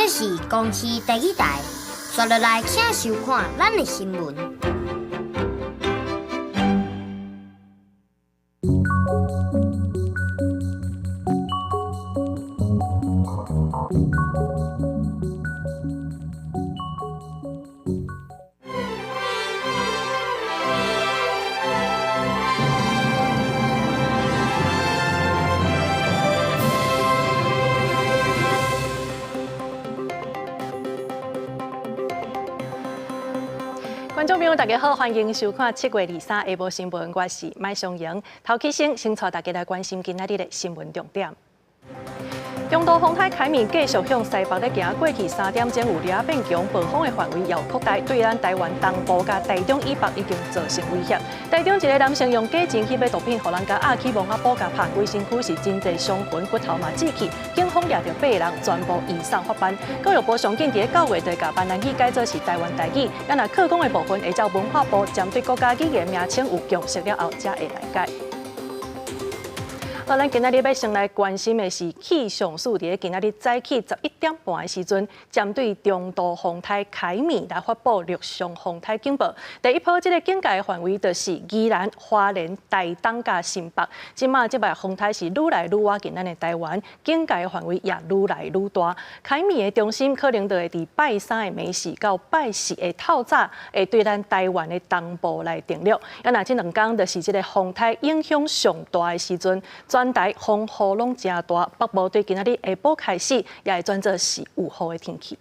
这是公视第一台，刷落来请收看咱的新闻。观众朋友，大家好，欢迎收看7月23下晡新闻，我是麦尚莹。头起先带大家来关心今仔日的新闻重点。中度风台凯米继续向西北咧行，过去3点钟有掠变强，暴风的范围也扩大，对咱台湾东部甲台中以北已经造成威胁。台中一个男性用假钱去买毒品，互人家压起摸补甲拍规身躯是真侪伤痕，骨头嘛锯去。警方掠着8人，全部移送法办。教育部上紧伫9月底甲班兰语改做是台湾台语，咱若课纲的部分会照文化部针对国家语言名称有共识了后，才会来改。咱今仔日要先来关心的是气象署伫今仔日早起11点半的时阵，针对中度风台凯米来发布陆上风台警报。第一波这个警戒的范围就是宜兰、花莲、台东甲新北。即马这摆风台是愈来愈接近咱的台湾，警戒的范围也愈来愈大。凯米的中心可能就会伫拜3的暝时到拜4的透早，会对咱台湾的东部来定录。那这2天就是这个风台影响上大的时阵。全台风雨拢真大，北部对今仔日下晡开始也会转做是有雨的天气。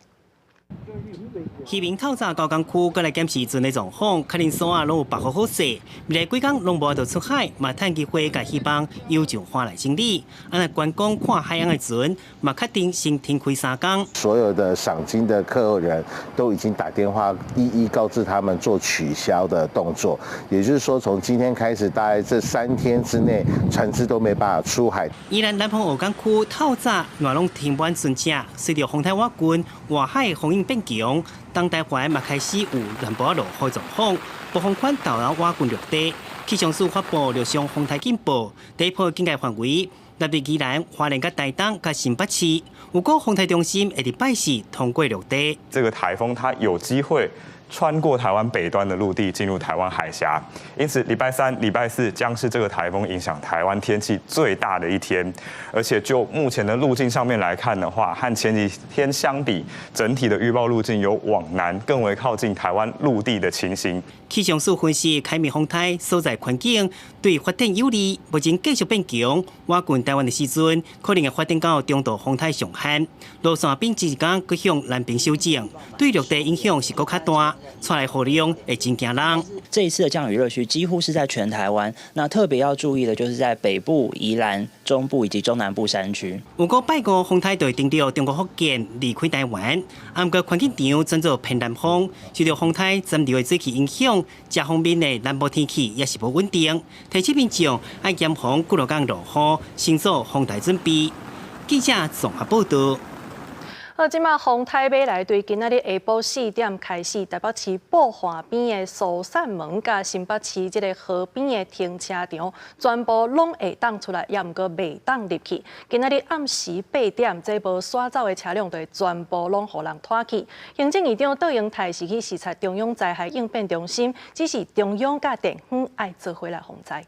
渔民透早高港区，过来检视船的状况，确认所有拢有把握好势。未来几天拢无得出海，嘛趁机会甲希望游上花来整理。那观光看海洋的船，嘛确定先停开3天。所有的赏金的客人都已经打电话一一告知他们做取消的动作，也就是说，从今天开始，大概这3天之内，船只都没办法出海。宜兰南方澳港区透早外拢停班船只，随着风台瓦近，外海风影变强。东台湾嘛开始有南部落雨状况，暴风圈导然瓦近陆地。气象署发布陆上风台警报，第一波警戒范围纳入宜兰、花莲、甲台东、甲新北市。有个风台中心会伫拜4通过陆地。这个台风它有机会穿过台湾北端的陆地，进入台湾海峡，因此礼拜3、礼拜4将是这个台风影响台湾天气最大的一天。而且就目前的路径上面来看的话，和前几天相比，整体的预报路径有往南更为靠近台湾陆地的情形。气象署分析，凯米风台所在环境对发展有利，目前继续变强，挖近台湾的时阵，可能会发展到中度风台上限。路线边一天搁向南边修正，对陆地影响是搁较大，带来雨量会真惊人。这一次的降雨热区几乎是在全台湾，那特别要注意的就是在北部、宜兰、中部以及中南部山区。有个拜五风台就会登陆中国福建，离开台湾。不过环境场转做偏南风，受到风台暂流的水汽影响，这方面的南部天气也是不稳定。提醒民众要严防几落天落雨，先做风台准备。记者综合报道。好，即马风台尾来对今仔日下晡4点开始，台北市埔华边的苏善门甲新北市即个河边的停车场，全部拢会当出来，也毋过袂当入去。今仔日暗时8点，这无刷走的车辆就会全部拢互人拖去。行政院长杜英泰是去视察中央灾害应变中心，只是中央甲地方爱做回来防灾。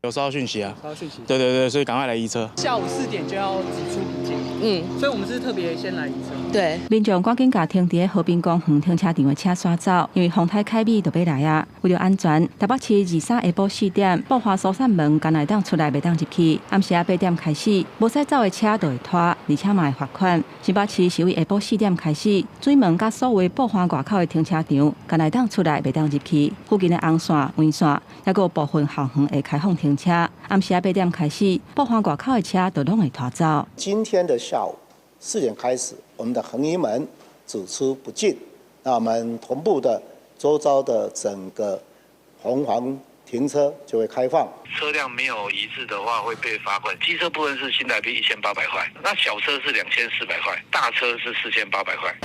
有收到讯息啊？收到讯息。对，所以赶快来移车。下午4点就要挤出离境，所以我们是特别先来移车。对，民众赶紧甲停伫河滨公园停车场的车刷走，因为风台凯米就要来啊。为了安全，台北市23下晡4点，埔华苏善门敢来当出来，袂当入去。暗时8点开始，无使走的车就会拖，而且嘛会罚款。新北市是为下晡4点开始，水门甲所有埔华外口的停车场敢来当出来，袂当入去。附近的红线、黄线，还有部分校园会开放停车。暗时8点开始，埔华外口的车就拢会拖走。今天的下午4点开始，我们的横移门只出不进，那我们同步的周遭的整个红黄停车就会开放。车辆没有移置的话会被罚款，机车部分是新台币1800块，那小车是2400块，大车是4800块。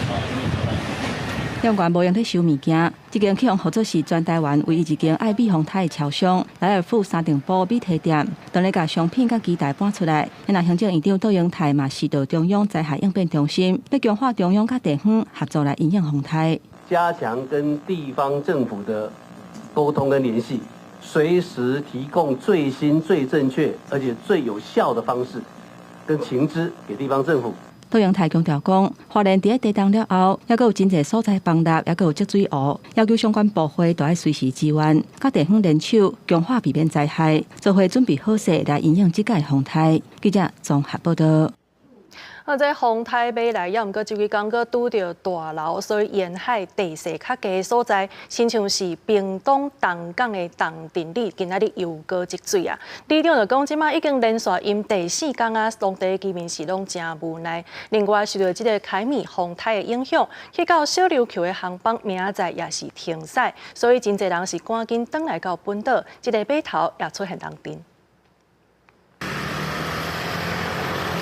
两岸无用在收物件，这间去用合作是全台湾唯一一间爱美风台的超商莱尔富三重埔美体店，当咧甲商品甲机台搬出来。那行政院长杜永泰嘛是到中央灾害应变中心，要强化中央甲地方合作来因应风台，加强跟地方政府的沟通跟联系，随时提供最新、最正确而且最有效的方式跟情资给地方政府。杜永泰强调讲，花莲伫地动了后，还有真侪所在崩塌，还有积水湖，要求相关部会都要随时支援，甲地方联手，强化避免灾害，做伙准备好势来因应即届风台。记者综合报道。这风台尾来，也毋过这几天佫拄着大涝，所以沿海地势较低的所在，亲像是屏东东港的东镇里，今仔日又过积水啊！里长就讲，即马已经连续因第4天啊，当地居民是拢真无奈。另外，受到这个凯米风台的影响，去到小琉球的航班明仔载也是停驶，所以真侪人是赶紧返来到本岛，这个码头也出现人阵。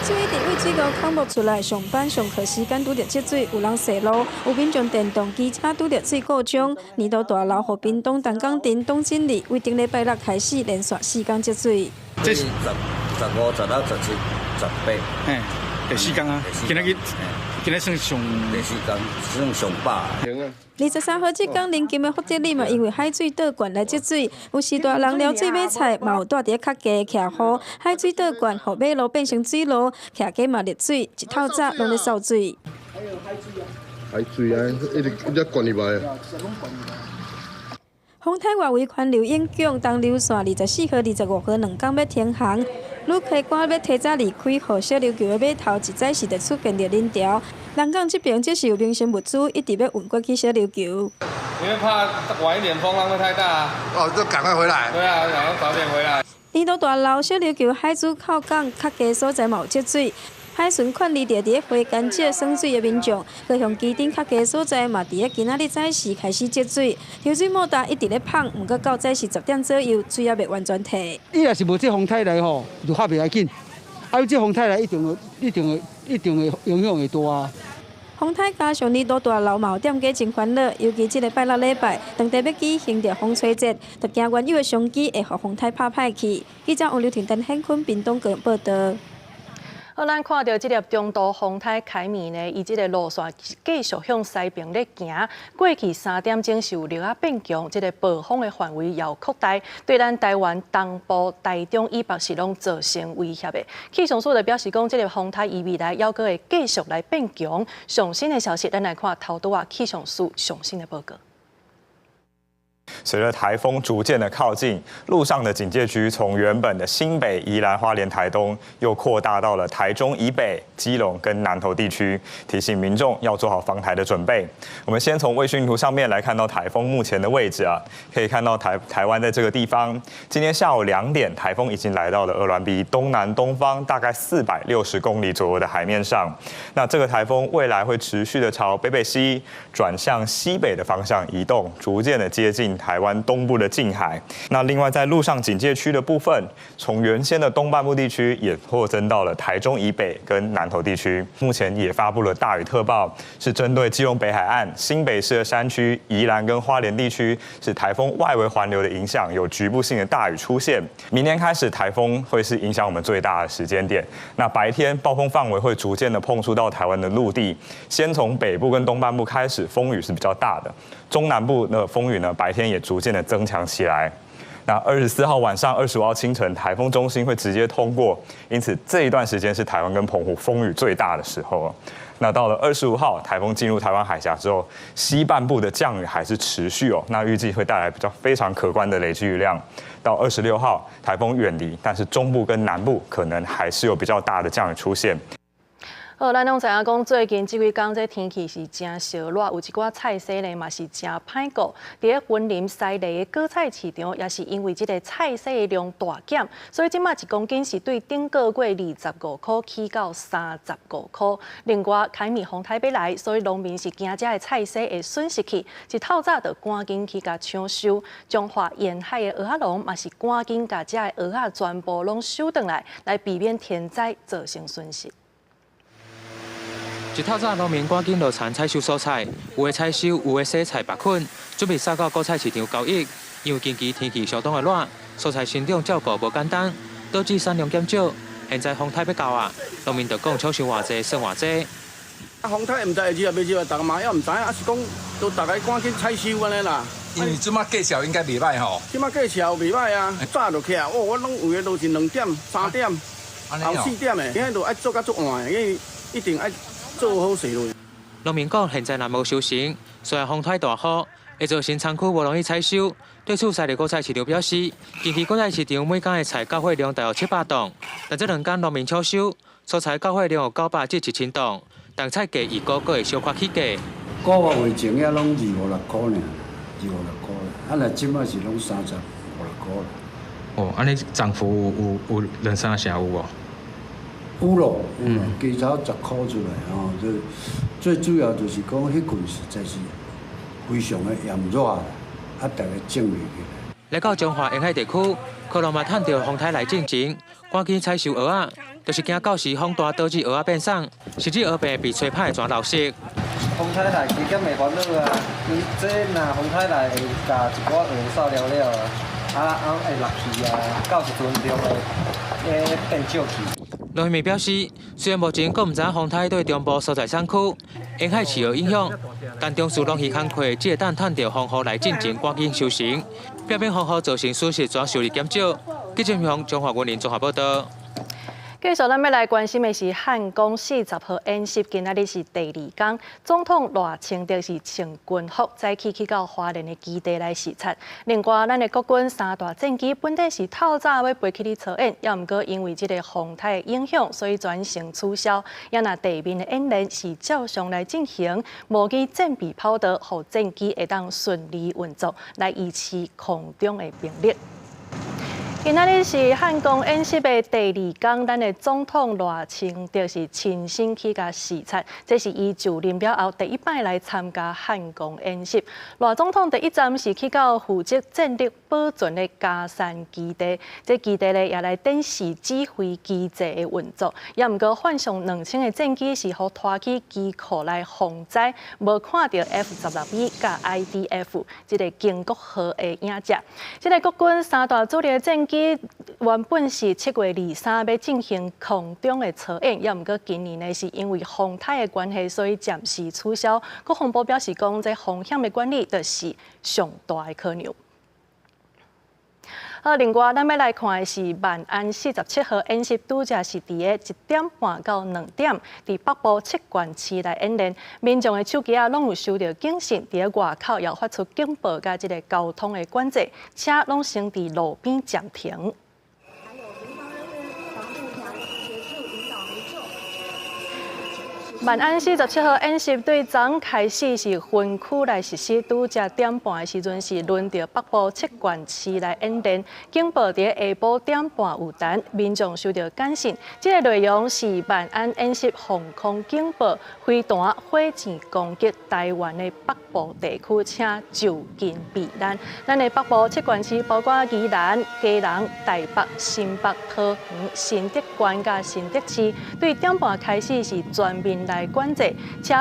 这位伫位水沟空无出来上班上课时间拄着积水，有人泄露，有民众电动机车拄着水故障，年度大涝和屏东东港镇东镇里，为顶礼拜六开始连续4天积水。这是15、16、17、18。第4天啊，今日算上第4天，算上饱。23号这天，临近的福德里嘛，因为海水倒灌来积水，有时大人撩水买菜，嘛有住伫较低徛河，海水倒灌，互马路变成水路，徛街嘛溺水，一透早拢咧扫水。海水啊，一直灌入来啊。风台外围环流影响，东流线24号、25号2天要停航，旅客赶要提早离开，互小琉球的码头一早是就出现着人潮。南港这边这是有民生物资，一直要运过去小琉球。因为怕晚一点风浪会太大啊。哦，就赶快回来。对啊，然后早点回来。年度大涝，小琉球海珠靠港较低所在嘛有积水。海巡款离着伫花干节省水的民众，高雄基顶较低所在嘛，伫今仔日早时开始积水，抽水莫达一直咧放，毋过到早时10点左右，水也未完全退。伊若是无这风台来吼，就较袂要紧。有这风台来，一定会影响会大啊。风台加上年度大涝嘛，有点加真烦恼，尤其这个拜六礼拜，当地要举行着风吹节，就惊原有的商机会互风台拍歹去。记者王刘婷、陈显坤、屏东个报道。好，咱看到这粒中度风台凯米呢，伊这个路线继续向西边咧行。过去3点钟是有略啊变强，这个暴风的范围也有扩大，对咱台湾东部、台中以北是拢造成威胁的。气象署就表示讲，这个风台伊未来还阁会继续来变强。上新的消息，咱来看头拄啊气象署上新的报告。随着台风逐渐的靠近，陆上的警戒区从原本的新北、宜兰、花莲、台东，又扩大到了台中以北、基隆跟南投地区，提醒民众要做好防台的准备。我们先从卫星图上面来看到台风目前的位置啊，可以看到台湾在这个地方，今天下午2点，台风已经来到了鹅銮鼻东南东方大概460公里左右的海面上。那这个台风未来会持续的朝北北西转向西北的方向移动，逐渐的接近台湾东部的近海。那另外在陆上警戒区的部分，从原先的东半部地区也扩增到了台中以北跟南投地区。目前也发布了大雨特报，是针对基隆北海岸、新北市的山区、宜兰跟花莲地区，是台风外围环流的影响，有局部性的大雨出现。明天开始，台风会是影响我们最大的时间点。那白天暴风范围会逐渐的碰触到台湾的陆地，先从北部跟东半部开始，风雨是比较大的。中南部的风雨呢，白天也逐渐的增强起来。那24号晚上、25号清晨，台风中心会直接通过，因此这一段时间是台湾跟澎湖风雨最大的时候。那到了25号，台风进入台湾海峡之后，西半部的降雨还是持续哦，那预计会带来非常可观的累积雨量。到26号，台风远离，但是中部跟南部可能还是有比较大的降雨出现。好，咱拢知影讲，最近这几天这天气是真烧热，有一寡菜色呢嘛是真歹过。伫咧云林西螺的果菜市场，也是因为这个菜色的量大减，所以即马1公斤是对顶个月25块起到35块。另外，凯米风台要来，所以农民是惊这的菜色会损失去，一透早就赶紧去甲抢收。中华沿海的蚵仔农嘛是赶紧甲这的蚵仔全部拢收回来，来避免天灾造成损失。一透早，农民赶紧落田采收蔬菜，有的采收，有的洗菜、白捆，准备送到果菜市场交易。因为近期天气相当的热，蔬菜生长照顾无简单，导致产量减少。现在风台要到啊，农民就讲抢收偌济算偌济。风台唔知会入袂入，大家嘛也唔知，还是讲都大家赶紧采收安尼啦。因为即马价钱应该袂歹吼。即马价钱袂歹啊，早就起来，我拢有诶都是2点、3点，后4点诶，现在都爱做甲足晚，因为一定爱做好势落。农民讲现在若无收成，虽然风台大雨，会造成仓库无容易采收。对此，西里果菜市场表示，近期果菜市场每天的菜交货量大约700吨，但这2天农民抢收，蔬菜交货量有900至1000吨，但菜价预估阁会小可起价。5月前也拢2、5、6块呢，2、5、6块，啊，若即摆是拢30、5、6块了。哦，安尼涨幅有两三成有无？有咯，鸡头10块出来吼，最主要就是讲迄群实在是非常的炎热啦。啊！大家种起来。来到中华沿海地区，可能嘛趁到风台来进前，赶紧采收蚵仔，就是惊到时风大导致蚵仔变送，甚至蚵病被吹歹全流失。风台来加减会烦恼啊！伊这若风台来会甲一寡蚵扫了了啊，会落去啊，到时阵就会变少去。农民表示，虽然目前阁唔知风台对中部所在产区沿海市有影响，但中枢农渔工课只会等趁到风雨来进前赶紧收成，避免风雨造成损失，全收入减少。记者向中华文林综合报道。继续，咱要来关心的是汉光40号演习，今仔日是第2天，总统赖清德是穿军服，早起去到花莲的基地来视察。另外，咱的国军3大战机本来是透早要飞去哩操演，也毋过因为这个风台的影响，所以全程取消。也那地面的演练是照常来进行，模拟战备跑道，让战机会当顺利运作，来维持空中的兵力。今仔日是汉光演习的第2天，咱的总统赖清德是亲身去甲视察，这是伊就任了后第一摆来参加汉光演习。赖总统第一站是去到负责战力保存的嘉山基地，这基地咧也来展示指挥机制的运作。也毋过换上2000的战机是互拖去机库来防灾，无看到 F-16B 甲 IDF 这个经国号的影只。这个国军3大主力的战机原本是7月23要进行空中的操演，也毋过今年呢是因为风台的关系，所以暂时取消。国防部表示讲，这风险的管理就是上大的考验。另外，咱要来看的是万安47号演习，拄则是伫个1点半到2点，伫北部7县市来演练。民众的手机拢有收到警讯，伫个外口也发出警报，甲即个交通的管制，车拢先伫路边暂停。万安47号演习对昨开始是分区来实施，拄则点半的时阵是轮到北部7县市来演练。警报伫下晡点半有弹，民众收到简讯，这个内容是万安演习防空警报，飞弹、火箭攻击台湾的北部地区，请就近避难。咱的北部7县市包括宜兰、嘉南、台北、新北、桃园、新竹县甲新竹市，对点半开始是全面来管制，车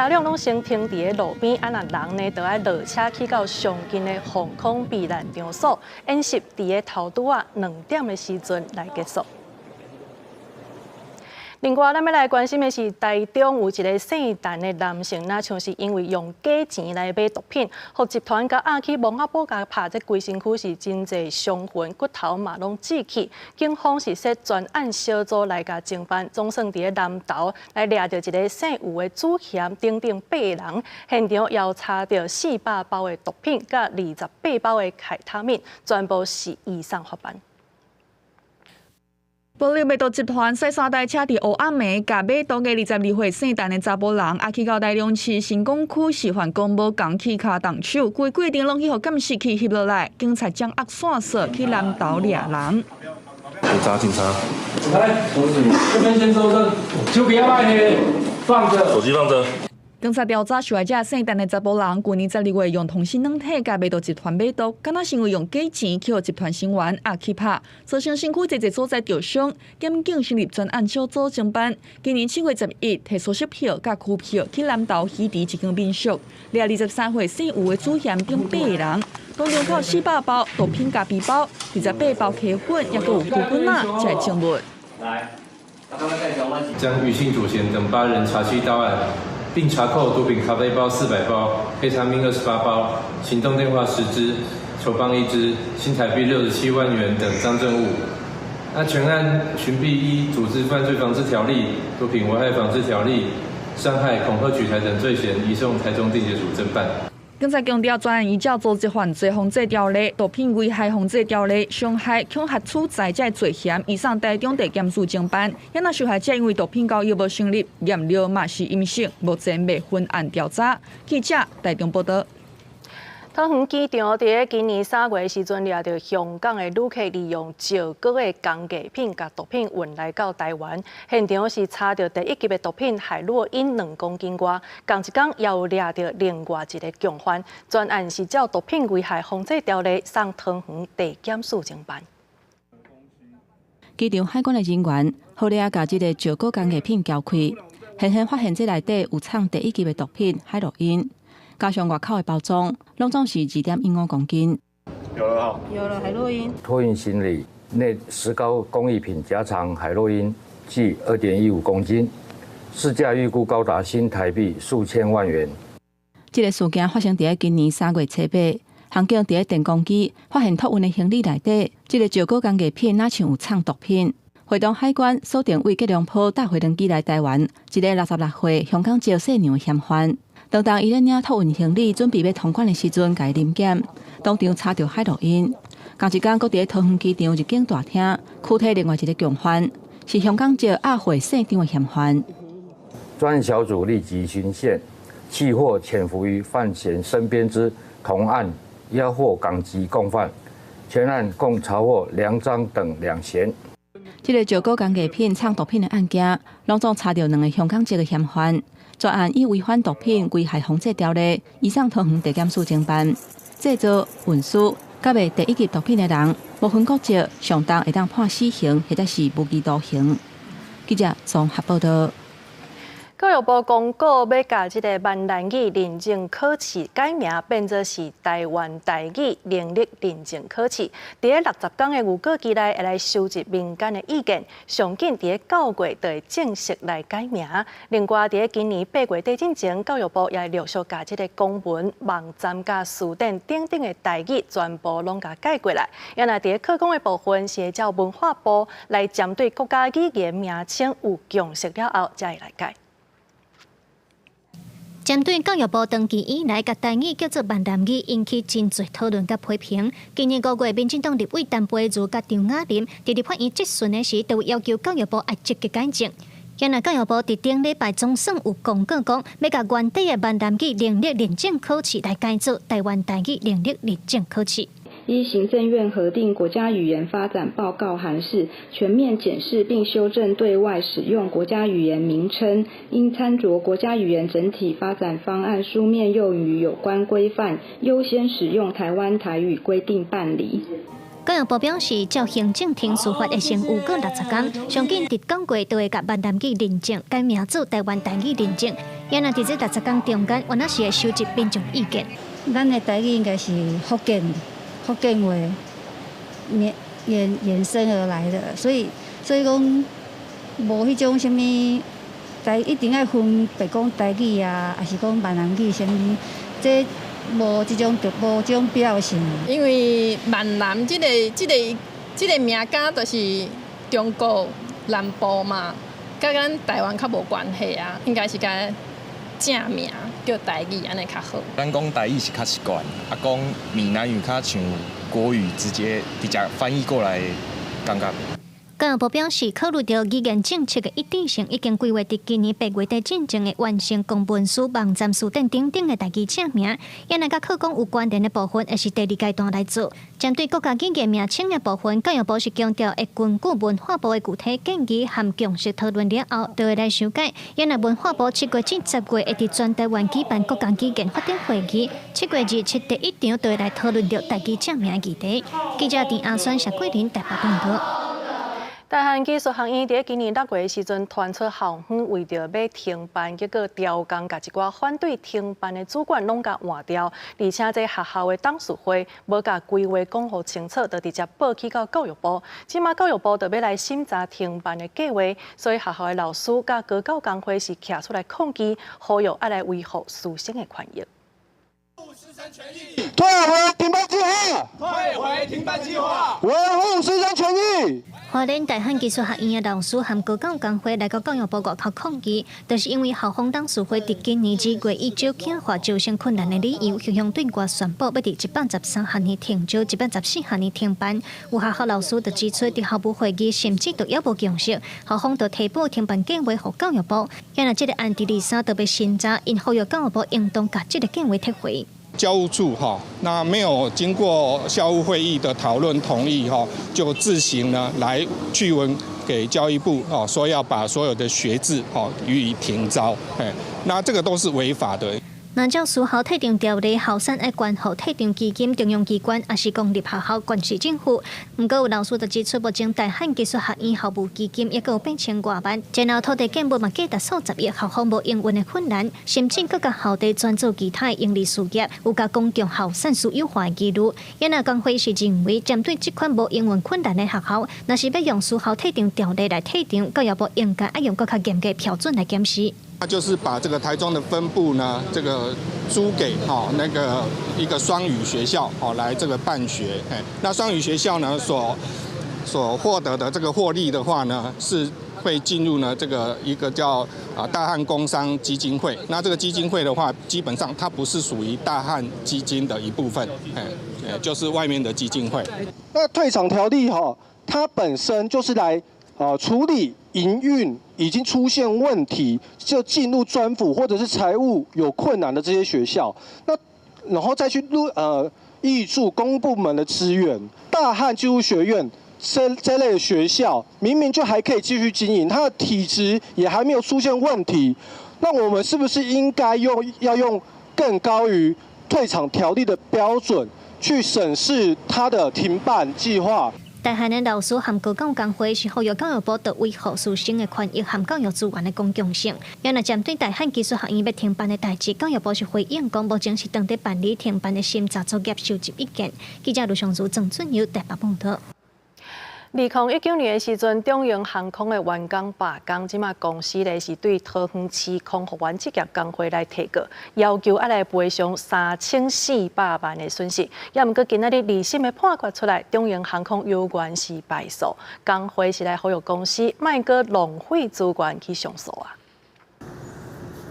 辆拢先停伫个路边，若人呢，就要落车去到上近的防空避难场所。演习伫个头拄啊2点的时阵来结束。另外，咱要来关心的是，台中有一个姓陈的男性，那像是因为用假钱来买毒品，互集团甲押去蒙阿堡甲拍，这规身躯是真侪伤痕，骨头嘛拢锯去。警方是设专案小组来甲侦办，总算伫个南投来抓到一个姓吴的主嫌，等8人，现场也查到400包的毒品，甲28包的凯他命，全部是移送法办。暴力卖毒集团驶3台车伫黑暗暝，甲买毒的22岁姓陈的查甫人押去到台中市新港区示范公无共去卡动手，规过程拢去互监视器翕落来，警察将押线索去南投抓人。警察，来，这边先收证，手不要卖黑，放着，手机放着。警察调查受害者姓陈的查甫人，去年12月用通信软体甲卖毒集团买毒，敢若是因为用假钱去互集团成员去拍，造成身躯侪侪所在受伤。检警成立专案小组侦办，今年7月11日提搜索票甲区票去南投起伫一间民宿，掠23岁姓吴的主嫌等8个人，当中靠400包毒品加皮包、28包K粉，也佫有骨棍仔才证物。将余姓祖贤等8人查缉到案，并查扣毒品咖啡包400包、黑茶命28包、行动电话10支、球棒1支、新台币67万元等赃证物。全案循避依组织犯罪防治条例、毒品危害防治条例、伤害、恐吓、取财等罪嫌，移送台中地检署侦办。警察强调，专案依照组织犯罪防治条例、毒品危害防治条例、伤害、恐吓处财这罪嫌，移送台中地检署侦办。也那受害者因为毒品交易无成立，验了嘛是阴性，目前未分案调查。记者台中报道。桃园机场伫今年3月时阵，掠到香港的旅客利用赵国的工艺品甲毒品运来到台湾，现场是查到第1级的毒品海洛因2公斤外，同一天也有掠到另外一个共犯。专案是照毒品危害防治条例送桃园地检署侦办。机场海关的人员好掠甲这个赵国工艺品撬开，现发现这内底有藏第1级的毒品海洛因。加上外口的包装，拢总是2.15公斤。有了哈，有了海洛因。托运行李内石膏工艺品夹藏海洛因，计2.15公斤，市价预估高达新台币数千万元。这个事件发生在今年3月7日，航警在电工机发现托运的行李内底，这个赵国工艺品哪像有藏毒品。会动海关锁定为吉隆坡带回登机来台湾一个66岁香港籍姓杨的嫌犯。当伊咧领托运行李，准备要通关的时阵，甲伊临检，当场查到海洛因。同一天，搁伫桃园机场入境大厅拘提另外一个共犯，是香港籍阿惠姓张的嫌犯。专案小组立即循线，弃获潜伏于犯嫌身边之同案押获港籍共犯，全案共查获2张等2嫌。这个赵国工艺品藏毒品的案件，拢总查到2个香港籍的嫌犯。专案以违反毒品危害防治条例，移送桃园地检署侦办。制造、运输、甲卖第1级毒品的人，无分国籍，上重会当判死刑，或者是无期徒刑。记者综合报道。教育部公告要把这个闽南语认证考试改名，变作是台湾台语能力认证考试。伫60天的预告期内，会来收集民间的意见，上紧伫9月就会正式来改名。另外，伫今年8月底之前，教育部也陆续把这个公文、网站、甲书店等等的台语全部拢甲改过来。也那伫课纲的部分，是照文化部来针对国家语言名称有共识了后，才会来改。针对教育部长期以来，甲台语叫做闽南语，引起真侪讨论甲批评。今年5月，民进党立委陈培如甲张雅玲伫立法院质询的时，都要求教育部要积极改正。今日教育部伫顶礼拜总算有公告讲，要甲原底的闽南语能力认证考试来改做台湾台语能力认证考试。依行政院核定国家语言发展报告函释，全面检视并修正对外使用国家语言名称，应参酌国家语言整体发展方案书面用语有关规范，优先使用台湾台语规定办理。教育部表示，照行政庭司法的成预告60天，上紧伫9月就会甲闽南语认证改名做台湾台语认证。也那伫这60天中间，原来是会收集民众意见。咱的台语应该是福建话衍生而来的，所以讲无迄种什么台一定要分别讲台语啊，还是讲闽南语什么，这无这种必要性。因为闽南这个名家就是中国南部嘛，甲咱台湾较无关系啊，应该是甲正名叫台语安尼较好。咱讲台语是较习惯，讲闽南语较像国语直接翻译过来的感觉。教育部表示，考虑到语言政策的一致性，已经规划伫今年8月底进前的完成公文书、网站书等等的代志证明，也那甲考讲有关联的部分，也是第2阶段来做。针对国家语言名称的部分，教育部是强调会根据文化部的具体建议和共识讨论了后，就会来修改。也那文化部7月至10月会伫全台湾举办国家语言法典会议，7月27第1场就会来讨论到代志证明的议题。记者陈阿轩、谢桂林台北报道。大汉技术学院伫今年6月时阵传出校方为着要停办，结果调工甲一寡反对停办的主管拢甲换掉，而且这学校的董事会无甲规划讲好清楚，就直接报去到教育部。即马教育部就要来审查停办的计划，所以学校的老师甲高教工会是徛出来抗议，呼吁要来维护师生的权益。退回停办计划！退回停办计划！维护师生权益！花莲大汉技术学院的老师和高教工会来到教育部外口抗议，就是因为校方董事会伫今年2月以招遣或招生困难的理由，向对外宣布要伫113学年停招，114学年停办。有学校老师就指出，伫校务会议甚至都也无共识，校方就提报停办计划予教育部。因为这个案第23特别审查，因呼吁教育部应当把这个计划撤回。教务处那没有经过校务会议的讨论同意就自行呢来去文给教育部说要把所有的学制予以停招，那这个都是违法的。那照书校退场条例，校产要关乎退场基金中央机关，也是公立学校关系政府。不过有老师就指出，目前大汉技术学院校务基金也有8000多万，前后土地建物嘛价达数十亿，校方无营运的困难，甚至各甲校地专做其他的盈利事业，有甲公共校产私有化的记录。也那工会是认为，针对这款无营运困难的学校，若是要用书校退场条例来退场，教育部应该用更加严格标准来检视。那就是把这个台中的分部呢，这个租给那个一个双语学校来这个办学，那双语学校呢所获得的这个获利的话呢，是会进入呢这个一个叫大汉工商基金会。那这个基金会的话，基本上它不是属于大汉基金的一部分，就是外面的基金会。那退场条例它本身就是来处理营运已经出现问题，就进入专辅或者是财务有困难的这些学校，那然后再去挹注公部门的资源。大汉技术学院这类的学校，明明就还可以继续经营，它的体质也还没有出现问题，那我们是不是应该要用更高于退场条例的标准去审视它的停办计划？大汉的老师和高教工会是呼吁教育部要维护师生的权益和教育资源的公共性。原来针对大汉技术学院要停办的代志，教育部是回应讲，目前是当地办理停办的审查作业收集意见。记者卢尚如、郑俊友台北报道。2019年的时阵，中英航空的员工罢工，即马公司咧是对桃园市空服员职业工会来提告，要求要来赔偿3400万的损失。也毋过今仔日2审的判决出来，中英航空有关是败诉，工会是来呼吁公司莫阁浪费资源去上诉啊。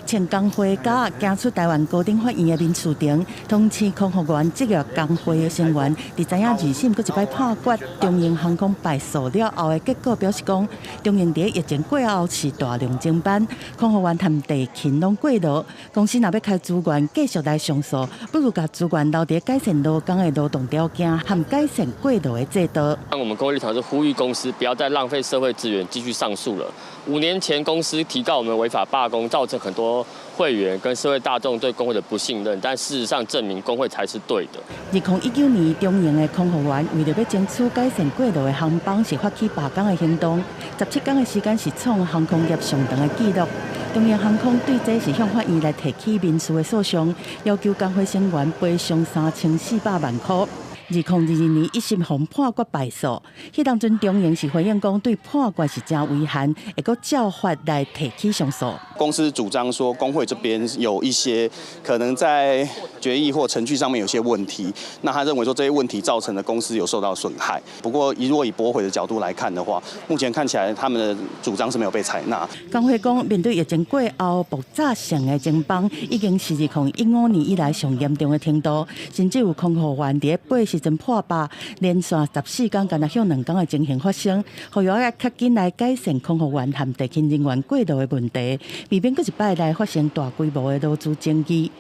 前工会甲行出台湾高等法院的民事庭，通知空服员职业工会的成员，伫知影2审搁一摆判决中英航空败诉了后的结果，表示讲中英伫疫情过后是大量增班，空服员和地勤拢过劳，公司若要开资源继续来上诉，不如把资源留伫改善劳工的劳动条件和改善过劳的制度。我们工会立场是呼吁公司不要再浪费社会资源继续上诉了。5年前公司提告我们违法罢工，造成很多会员跟社会大众对工会的不信任，但事实上证明工会才是对的。2019年，中英的空服员为了要争取改善过劳的航班，是发起罢工的行动。17天的时间是创航空业上长的纪录。中英航空对这是向法院来提起民事的诉讼，要求工会成员赔偿3400万块。2022年1审方判决败诉，迄当阵中英是回应讲对判决是真违宪，会阁照法来提起上诉。公司主张说工会这边有一些可能在决议或程序上面有些问题，那他认为说这些问题造成了公司有受到损害。不过如果以驳回的角度来看的话，目前看起来他们的主张是没有被采纳。工会讲，面对疫情过后爆炸性的增班，已经是2015年以来上严重的程度，甚至有空服员伫80阵破百，连续14天，敢若向2天的情形发生，呼吁较紧来改善空服员和地勤人员过度的问题，避免佫一摆来发生大规模的劳资争议。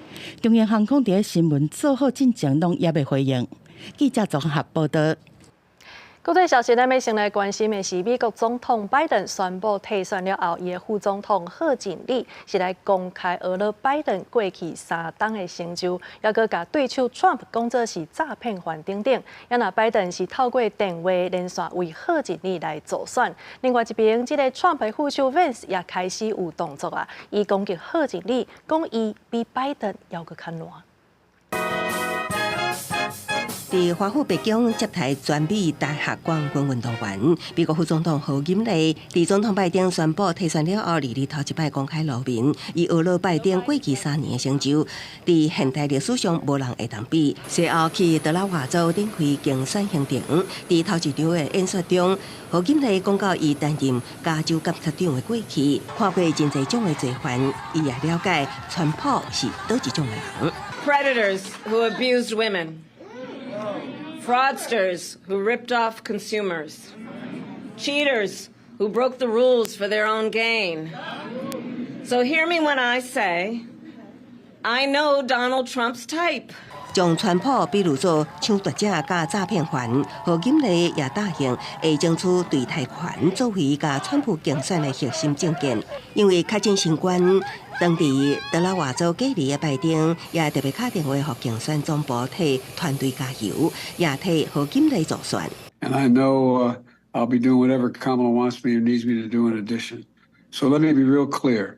中央航空伫新闻做好进程，拢也未回应。记者综合报道。国际消息，咱要先来关心的是，美国总统拜登宣布退选了后，伊的副总统贺锦丽是来公开讹了拜登过去3档的成就，也佮甲对手 Trump 讲做是诈骗犯等等。也那拜登是透过电话连线为贺锦丽来助选。另外一边，这个 Trump 的副手 Vance 也开始有动作啊，伊攻击贺锦丽，讲伊比拜登要佮较烂。伫华府白宫接待全美大学冠军运动员，美国副总统贺锦丽伫总统拜登宣布退选了后，日头一摆公开露面，伊讹了拜登过去3年的成就，伫现代历史上无人会同比。随后去德拉瓦州展开竞选行程，伫头一场的演说中，贺锦丽讲到伊担任加州检察长的过去，看过真侪种的罪犯，伊也了解川普是倒一种的人。Predators who abused women. Fraudsters who ripped off consumers, cheaters who broke the rules for their own gain. So hear me when I say, I know Donald Trump's type. 将川普比如做抢夺者甲诈骗犯，贺锦丽也答应会争取对贷款作为甲川普竞选的核心政见，因为确诊新冠。当地德拉瓦州隔离的拜登也特别打电话给竞选总部替团队加油，也替贺锦丽助选。And I know I'll be doing whatever Kamala wants me or needs me to do in addition. So let me be real clear.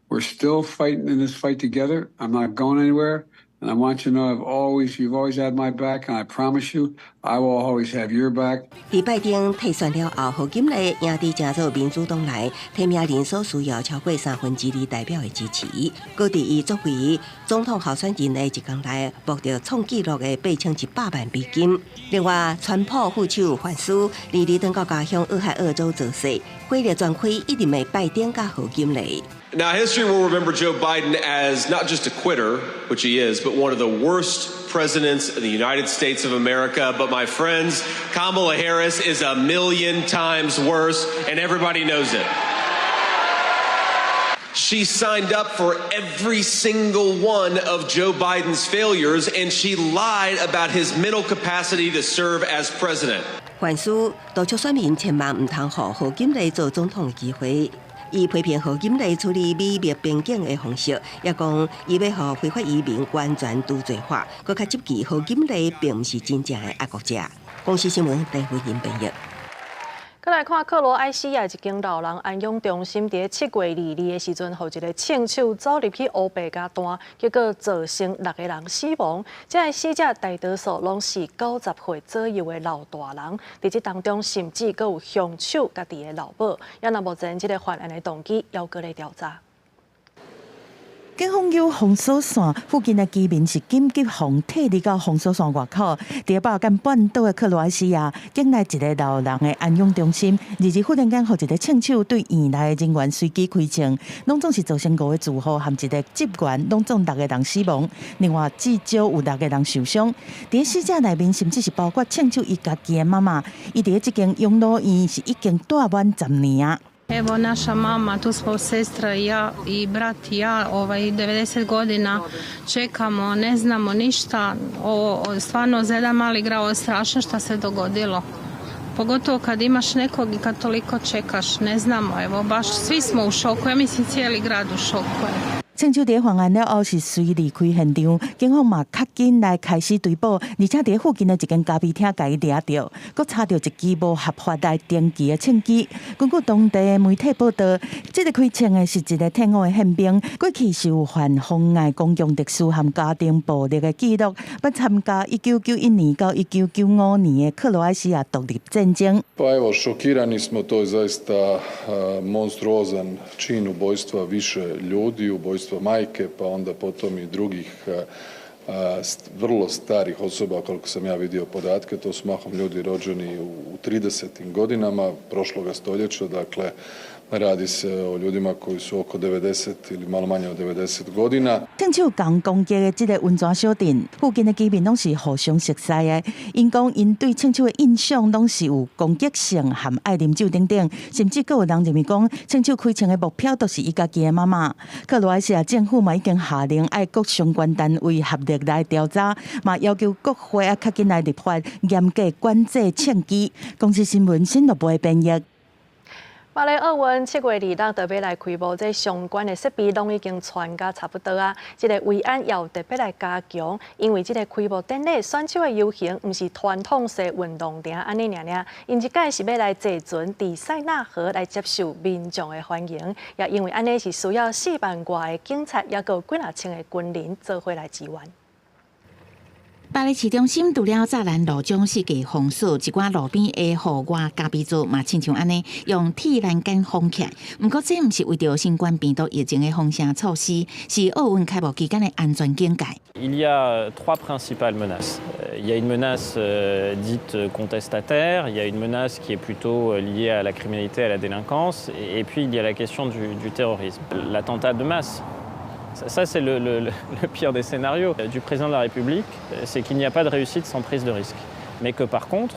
We're still fighting in this fight together. I'm not going anywhere. And I want you to know you've always had my back, and I promise you, I will always have your back. 伫拜登退选了后，贺锦丽赢伫加州民主党内提名人所需要超过2/3代表的支持，搁伫伊作为总统候选人的1天内获得创纪录的8100万美金。另外，川普副手范斯离登到家乡俄亥俄州做事，过了全开一定的拜登甲贺锦丽。Now, history will remember Joe Biden as not just a quitter, which he is, but one of the worst presidents in the United States of America. But my friends, Kamala Harris is a million times worse, and everybody knows it. She signed up for every single one of Joe Biden's failures, and she lied about his mental capacity to serve as president. 范斯督促选民千万唔通互贺锦丽做总统的机会。伊批评贺锦丽处理美墨边境的方式，也讲伊要互非法移民完全除罪化，搁较积极贺锦丽并不是真正的爱国者。公司新闻陈慧仁编译。再来看克罗埃西亚一间老人安养中心，伫7月2日的时阵，互一个枪手走入去乌白加弹，结果造成6个人死亡。这个死者大多数拢是90岁左右的老大人，伫这当中甚至阁有凶手家己的老母。也那目前这个犯案的动机要搁来调查。警方由封锁线附近的居民是紧急防退离到封锁线外口。伫巴尔干半岛的克罗埃西亚，境内一个老人的安养中心，日忽然间，互一个枪手对院内的人员随机开枪，拢总是造成5个住户和一个职员，拢总6个人死亡。另外，至少有6个人受伤。伫死者内面，甚至是包括枪手伊家己的妈妈。伊伫这间养老院是已经住满10年。Evo naša mama, tu smo sestra i ja i brat i ja 90 godina čekamo, ne znamo ništa. Ovo stvarno za jedan mali grad je strašno šta se dogodilo. Pogotovo kad imaš nekog i kad toliko čekaš, ne znamo, evo baš svi smo u šoku, ja mislim cijeli grad u šoku je. 枪手伫犯案了后是随离开现场，警方嘛较紧来开始追捕，而且伫附近的一间咖啡厅甲伊抓到，佮查到一支无合法来登记的枪支。根据当地的媒体报道，这个开枪的是一个退伍的宪兵，过去是有犯妨碍公共秩序和家庭暴力的记录，捌参加1991年到1995年的克罗埃西亚独立战争。Pa evo, šokirani smo, to je zaista monstruozan čin ubojstva više ljudi, ubojstva majke, pa onda potom i drugih vrlo starih osoba, koliko sam ja vidio podatke, to su mahom ljudi rođeni u 30. godinama prošloga stoljeća, dakle Radi se o ljudima koji su oko 90 ili malo manje od 90 godina。聽手剛攻擊的這個溫泉小鎮，附近的居民攏是互相熟悉的。因講因對慶手的印象攏是有攻擊性和愛啉酒等等，甚至還有人認為講慶手開槍的目標都是伊家己的媽媽。克羅埃西亞政府嘛已經下令愛各相關單位合力來調查，嘛要求各會較緊來立法嚴格管制槍擊。公司新聞新樂報編譯。巴黎奧運7月2日特別來開幕，這相關的設備攏已經傳到差不多啊。這個維安要特別來加強，因為這個開幕典禮選手的遊行唔是傳統式運動場安尼爾，因一屆是要來坐船佇塞納河來接受民眾的歡迎，也因為安尼是需要4萬多的警察，也有幾啊千的軍人做伙來支援。巴黎市中心除了柵欄路將世界封鎖，一寡路邊的戶外咖啡座嘛，親像安尼用鐵欄杆封起來。不過，這唔是為着新冠病毒疫情的封城措施，是奧運開幕期間的安全警戒。Il y a 3 principales menaces. Il y a une menace dite contestataire, il y a une menace qui est plutôt liée à la criminalité, à la délinquance, et puis il y a la question du terrorisme, l'attentat de masse. Ça, c'est le pire des scénarios du président de la République, c'est qu'il n'y a pas de réussite sans prise de risque. Mais que par contre,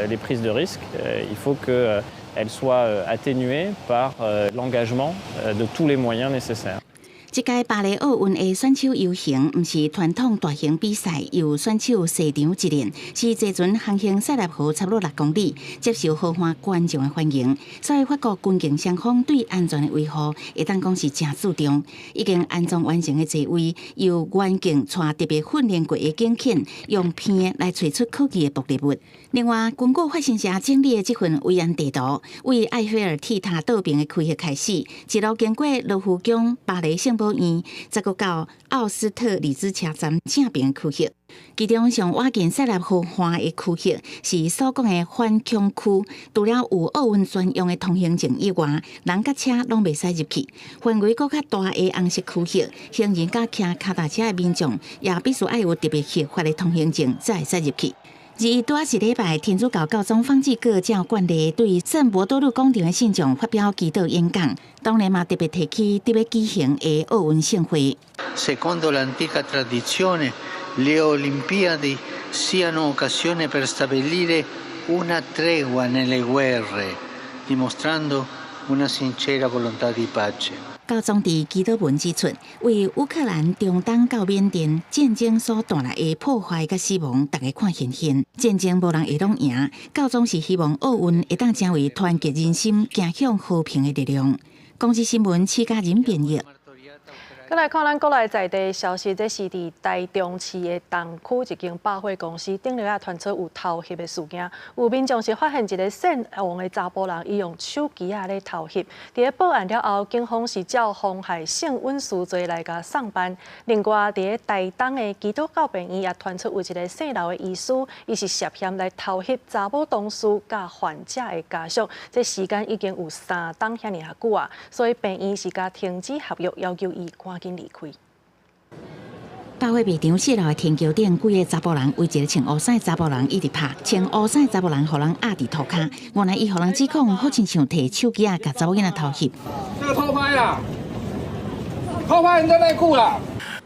les prises de risque, il faut qu'elles soient atténuées par l'engagement de tous les moyens nécessaires. 這屆巴黎奧運的選手遊行，唔是傳統大型比賽，由選手時長一練，是坐船航行塞納河差不多6公里，接受豪華觀眾的歡迎。所以法國軍警雙方對安全的維護，會當講是真注重。已經安裝完成的座位，由員警帶特別訓練過的警犬，用片來找出可疑的爆裂物。另外，根據發生社整理的這份維安地圖，為埃菲爾鐵塔倒邊的開闢開始，一路經過羅浮宮、巴黎聖保院，再到奧斯特里茲車站正邊的區域。其中上倚近塞納河畔的區域是所講的反恐區，除了有奧運專用的通行證以外，人甲車攏袂使入去。範圍較大的紅色區域，行人甲騎腳踏車的民眾也必須要有特別核發的通行證才會使入去。多是禮拜，天主教教宗方濟各照慣例對聖伯多祿廣場的信眾發表祈禱演講，當然嘛特別提起特別舉行的奧運盛會。Secondo l'antica tradizione, le Olimpiadi siano occasione per stabilire una tregua nelle guerre, dimostrando una sincera volontà di pace. 教宗伫祈禱文指出，為烏克蘭、中東到緬甸戰爭所帶來的破壞甲死亡，大家看現現，戰爭無人會攏贏。教宗是希望奧運會當成為團結人心、走向和平的力量。公司新聞徐家仁編譯。再來看咱國內在地消息，這是佇台中市的東區一間百貨公司頂樓傳出有偷翕的事件，有民眾是發現一個姓王的查甫人，伊用手機咧偷翕。佇個報案了後，警方是照妨害性穩書罪來甲上班。另外，佇個台東的基督教病院也傳出有一個姓劉的醫師，伊是涉嫌來偷翕查某同事甲患者的家屬。這時間已經有3檔遐爾啊久啊，所以病院是甲停止合約，要求伊趕緊離開。百貨賣場4樓的天橋頂，幾個查甫人為一個穿烏衫查甫人一直拍，穿烏衫查甫人互人壓佇塗骹，原來伊互人指控好親像摕手機甲查某囡仔偷翕。這個偷拍啦！偷拍人家內褲啦！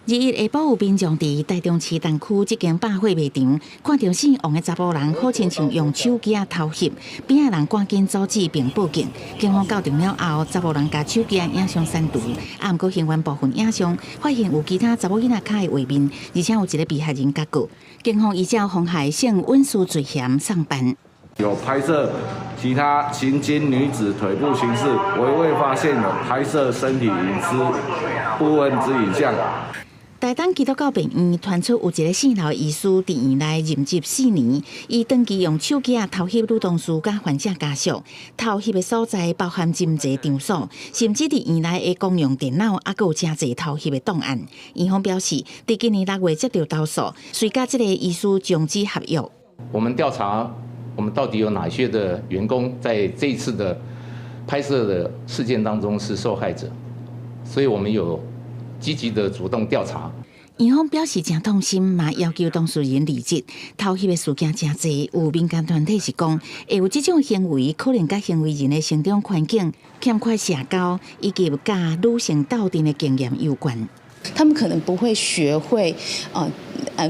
日下晡有民眾佇台中市東區這間百貨賣場，看到姓王的查甫人好親像用手機偷翕，邊仔人趕緊阻止並報警。警方到場了後，查甫人甲手機影像刪除，不過還原部分影像發現有其他查某囡仔腳的畫面，而且有一個被害人甲告。警方依照妨害性穩書罪嫌上班。有拍攝其他行經女子腿部形式，未發現有拍攝身體隱私部分之影像。台東基督教病院傳出有一個姓劉的醫師佇院內任職4年，伊長期用手機偷翕女同事甲患者家屬，偷翕的所在包含真濟場所，甚至佇院內的公用電腦，還有真濟偷翕的檔案。院方表示，佇今年6月接到投訴，隨甲這個醫師終止合約。我們調查，我們到底有哪些的員工在這一次的拍攝的事件當中是受害者，所以我們有積極的主動調查。院方表示真痛心，嘛要求当事人理解。偷翕的事件真侪，有民间团体是讲，会有这种行为，可能甲行为人的成长环境、欠缺社交以及甲女性斗阵的经验有关。他们可能不会学会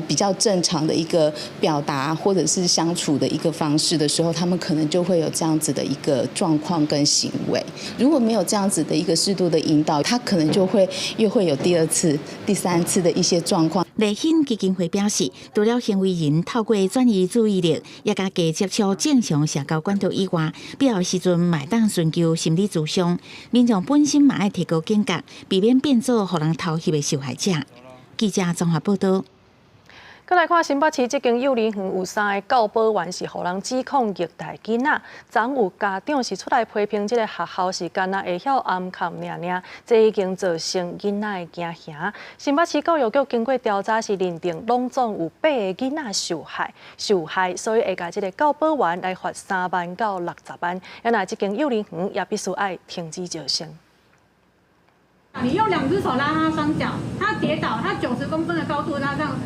比较正常的一个表达或者是相处的一个方式的时候，他们可能就会有这样子的一个状况跟行为。如果没有这样子的一个适度的引导，他可能就会又会有第二次、第三次的一些状况。立馨基金会表示，除了行为人透过转移注意力，也甲加接触正常社交管道以外，必要时阵嘛当寻求心理咨商。民众本身嘛爱提高警觉，避免变做互人偷翕的受害者。记者综合报道。再来看新北市这间幼儿园有3个教保员是互人指控虐待囡仔，昨有家长是出来批评这个学校是干那会晓暗藏尔，这已经造成囡仔的惊吓。新北市教育局经过调查是认定拢总有8个囡仔受害，所以会甲这个教保员来罚3万到60万。原来这间幼儿园也必须爱停止招生。你用2只手拉他双脚，他跌倒，他90公分的高度拉这样，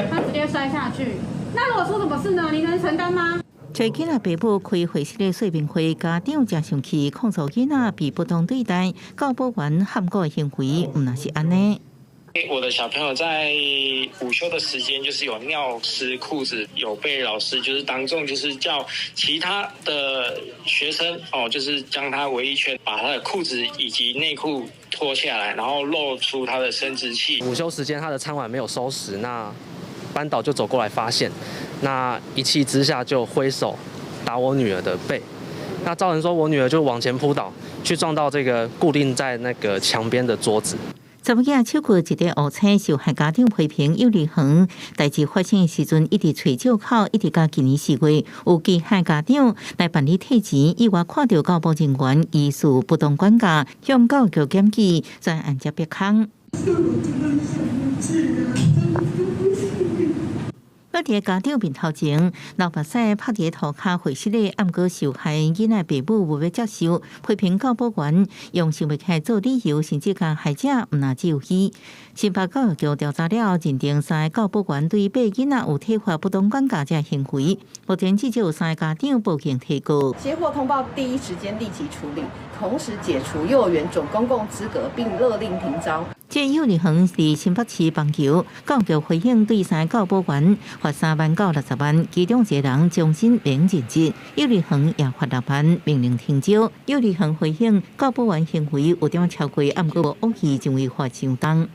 他直接摔下去。那如果出什么事呢？你能承担吗？找囡仔爸母开会室的说明会，家长真生气，控诉囡仔被不当对待，教保员含糊的行为，唔那是安尼。我的小朋友在午休的时间，就是有尿湿裤子，有被老师就是当众就是叫其他的学生就是将他围一圈，把他的裤子以及内裤脱下来，然后露出他的生殖器。午休时间他的餐碗没有收拾，那班导就走过来发现，那一气之下就挥手打我女儿的背，那造成说我女儿就往前扑倒，去撞到这个固定在那个墙边的桌子。昨日超过1个误车，受害家长批评幼儿园代志发生的时阵，一直找借口，一直到今年4月，有其害家长来办理退钱，以外看到教保人员疑似不当管教，向教育局检举，专案接别空。我伫家长面头前，老目屎拍伫涂骹会室里，暗过受害囡仔爸母无要接受，批评教保员用想不开做理由，甚至甲害者毋拿救起。新北教育局调查了，认定3个教保员对8囡仔有体罚不当管教这行为。目前至少有3个家长报警提告。接获通报，第一时间立即处理，同时解除幼儿园准公共资格，并勒令停招。这幼儿园是新北市棒球，教育局回应对3个教保员罚3万到60万，其中1人终身免任职，幼儿园也罚6万，命令停招。幼儿园回应教保员行为有点超过，暗过无恶意，认为罚相当。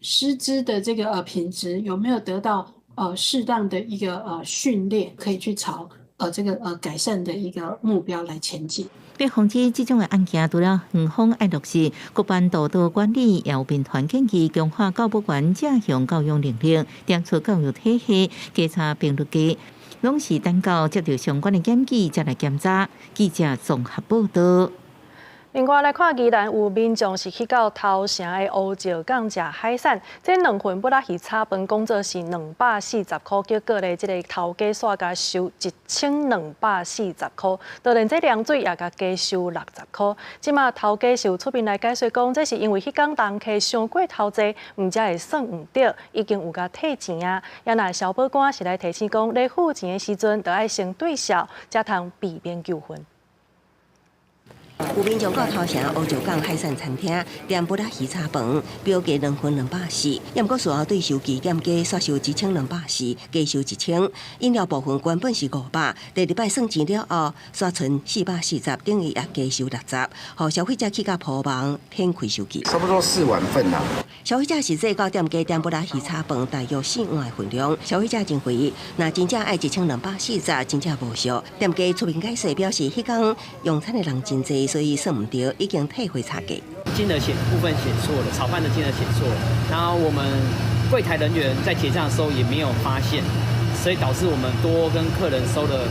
师资的这个品质有没有得到适当的一个训练，可以去朝这个改善的一个目标来前进。要防止这种的案件，除了园方爱落实，各班督导管理也有编团建议，强化教保员正向教育能力，督促教育体系检查并入计，拢是等到接到相关的检举再来检查。记者综合报道。另外来看，宜兰有民众是去到头城的乌石港食海产，这2份不拉鱼炒饭，讲做是240块，结果咧，这个头家煞甲收1240块，就连这凉水也甲加收60块。即马头家是有出面来解释讲，这是因为迄天人客伤过头济，毋才会算毋对，已经有甲退钱啊。也若消保官是来提醒讲，咧付钱的时阵，就要先对照，才通避免纠纷。有民众到头城乌石港海产餐厅点不拉鱼炒饭，标价2份240，也毋过事后对收据减价煞收1240，加收1000。饮料部分原本是500，第2摆算钱了后，煞剩440，等于也加收60，互消费者去甲铺网填开收据。差不多4万份啦。消费者实际到店家点不拉鱼炒饭大约4碗的分量，消费者认为，若真正爱1240，真正无俗。店家出面解释表示，迄天用餐的人真济。所以算唔对，已经退回差价。金额部分写错了，炒饭的金额写错了，然后我们柜台人员在结账的时候也没有发现，所以导致我们多跟客人收了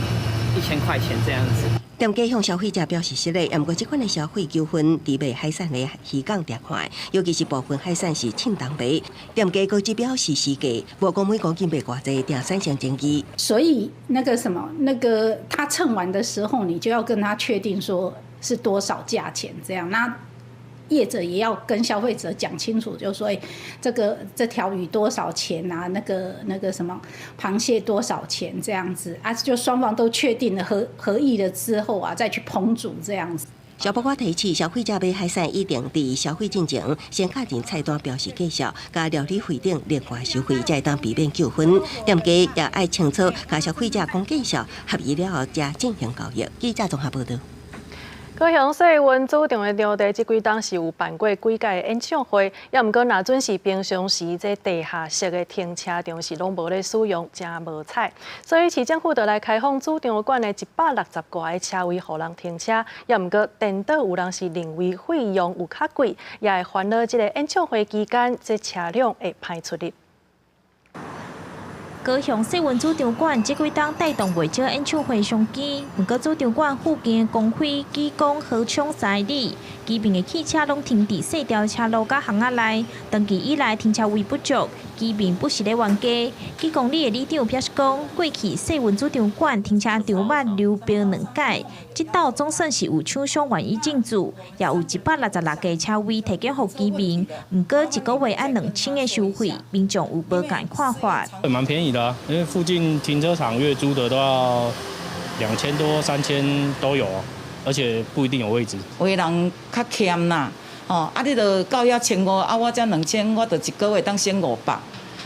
1000块钱这样子。店家向消费者表示失礼，不过这款的消费纠纷，伫卖海产的鱼港常看，尤其是部分海产是称重卖。店家高级表示市价，无讲每公斤卖偌济，定产生争议。所以那个他称完的时候，你就要跟他确定说是多少价钱这样。那业者也要跟消费者讲清楚，就是说，这条鱼多少钱啊？那个什么螃蟹多少钱这样子啊？就双方都确定了合意了之后啊，再去烹煮这样子。消保官提醒消费者买海产一定伫消费进前先确认菜单标示介绍，甲料理费等另外收费，才会当避免纠纷。店家也爱清楚甲消费者讲介绍，合意了后才进行交易。记者综合报道。高雄世运主场的场地，这几档是有办过几届的演唱会，也毋过若准是平常时，这地下室的停车场是拢无咧使用，真无彩。所以市政府就来开放主场馆的160多个车位，互人停车。也毋过颠倒有人是认为费用有较贵，也会烦恼这个演唱会期间，这车辆会歹出入。高雄世运主场馆这几档带动袂少演唱会商机，不过主场馆附近的公费、技工、河涌三里，基边的汽车拢停伫细条车路甲巷仔内，长期以来停车位不足，基边不时咧冤家。几公里的里长表示讲，过去世运主场馆停车场捌流标2届，这道总算是有厂商愿意进驻，也有166个车位提供予居民，不过一个月按2000的收费，民众有无敢看法？蛮便宜的啊，因为附近停车场月租的都要2000多、3000都有，而且不一定有位置。有的人较欠啦，你著到遐1500，我才2000，我著一个月当省500。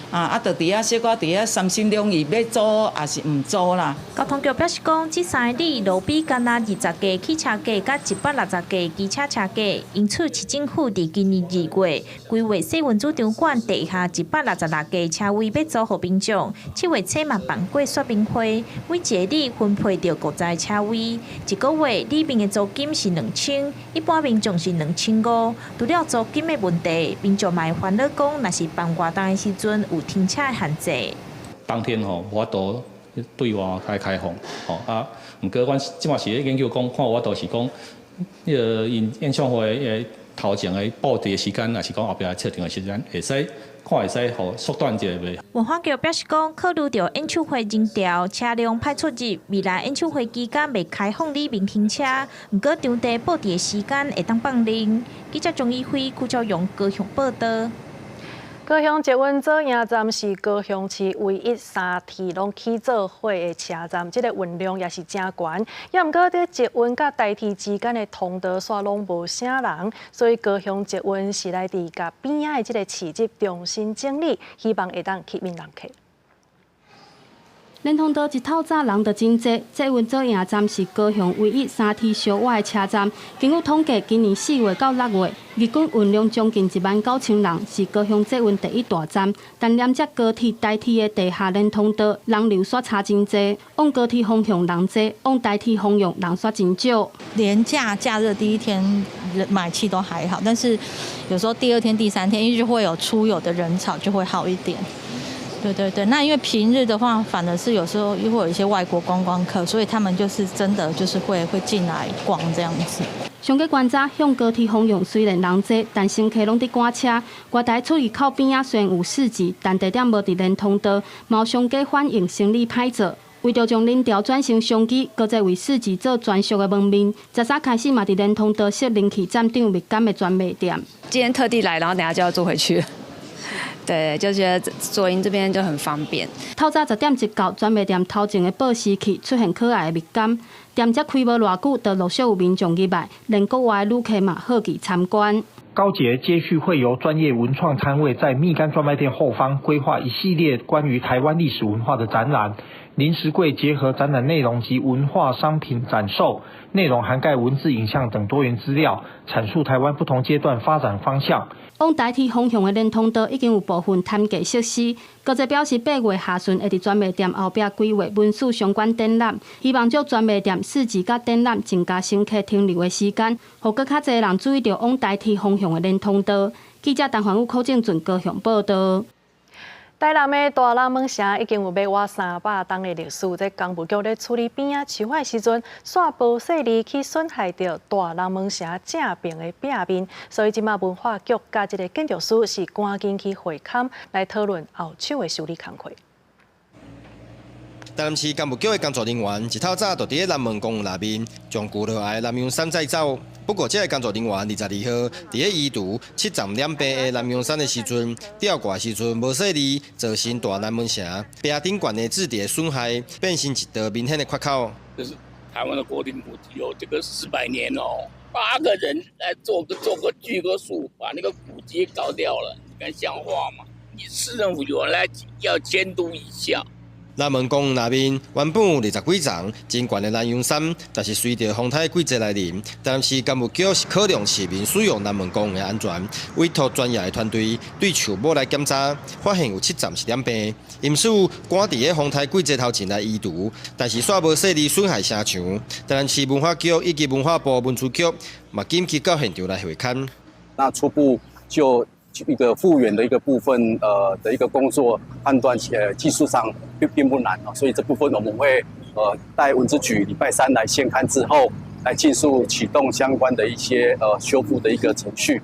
著伫遐小可伫遐三心两意，要租也是毋租啦。交通局表示讲，这3里路比干那20架汽车架，甲160架机车车架，因此市政府伫今年2月规划世运主场馆地下166架车位要租予民众。7月初嘛办过说明会，每一个里分配到5台车位，一个月里面的租金是2000，一般民众是2500。除了租金的问题，民众嘛会烦恼讲，若是办活动的时阵有停车限制。当天无法度对外开放，毋过阮即马是咧研究讲，看有法度是讲，演唱会头前的布置的时间，也是讲后壁设定的时间，会使互缩短一下袂。文化局表示讲，考虑到演唱会人潮、车辆歹出入，未来演唱会期间未开放里面停车，毋过场地布置的时间会当放零。记者钟义辉、邱兆勇高雄报道。高雄捷运左营站是高雄市唯一3梯拢起做伙的车站，这个运量也是真悬。也毋过，这捷运甲台铁之间的通道线拢无啥人，所以高雄捷运是来伫甲边仔的这个市集重新整理，希望会当吸引人客。连通道一透早人就真济，捷运左营站是高雄唯一3梯小外的车站。根据统计，今年4月到6月，日均运量将近19000人，是高雄捷运第一大站。但连接高铁、台铁的地下连通道人流煞差真济，往高铁方向人多，往台铁方向人煞真少。连假日第一天买气都还好，但是有时候第2天、第3天，因为就会有出游的人潮，就会好一点。对，那因为平日的话，反而是有时候又会有一些外国观光客，所以他们就是真的就是会进来逛这样子。上个观察，向高铁方向虽然人多，但乘客拢伫赶车。外台出入口边虽然有市集，但地点无伫连通道，毛商家反映生意歹做。为着将人潮转成商机，搁再为市集做专属的门面。13开始嘛，伫连通道设人气站长蜜柑的专卖店。今天特地来，然后等下就要坐回去。对，就觉得左营这边就很方便。透早10点一到，专卖店头前的报时器出现可爱的蜜柑，店只开无偌久，就陆续有民众入来，连国外旅客嘛好奇参观。高捷接续会由专业文创摊位在蜜柑专卖店后方规划一系列关于台湾历史文化的展览。零食柜结合展览内容及文化商品展售，内容涵盖文字、影像等多元资料，阐述台湾不同阶段发展方向。往台铁方向的连通道已经有部分摊价设施，高捷表示8月下旬会伫专卖店后壁规划文史相关展览，希望借专卖店、市集甲展览增加乘客停留的时间，互更较侪人注意到往台铁方向的连通道。记者陈环宇、柯正俊高雄报道。台南的大人门城已经有要挖300栋的历史，在工务局咧处理边仔树海时阵，煞无细力去损害到大人门城正边的壁面，所以即马文化局甲这个建筑师是赶紧去会勘来讨论后手的修理工课。台南市工务局的工作人员一透早就伫咧南门公园内面，将旧落来南洋山再造不过，这个工作人员22号伫个医毒7站染病的南洋山的时阵，吊挂时阵无细腻，造成大南门城壁顶管的质地损害，变成一道明显的缺口。这是台湾的国定古迹哦，这个400年哦，8个人来做个锯个树，把那个古迹搞掉了，你敢像话吗？你市政府有人来要监督一下。南门公园那边原本有20几层真悬的南洋山，但是随着风台季节来临，台南市干部局是考量市民使用南门公园的安全，委托专业的团队对树木来检查，发现有7站是染病。因此赶伫个风台季节头前来移除，但是煞无细腻损害城墙。台南市文化局以及文化部文书局嘛紧急到现场来会勘。那初步就一个复原的一个部分的一个工作判断，技术上并不难啊，所以这部分我们会待文资局礼拜3来现勘之后，来尽速启动相关的一些修复的一个程序。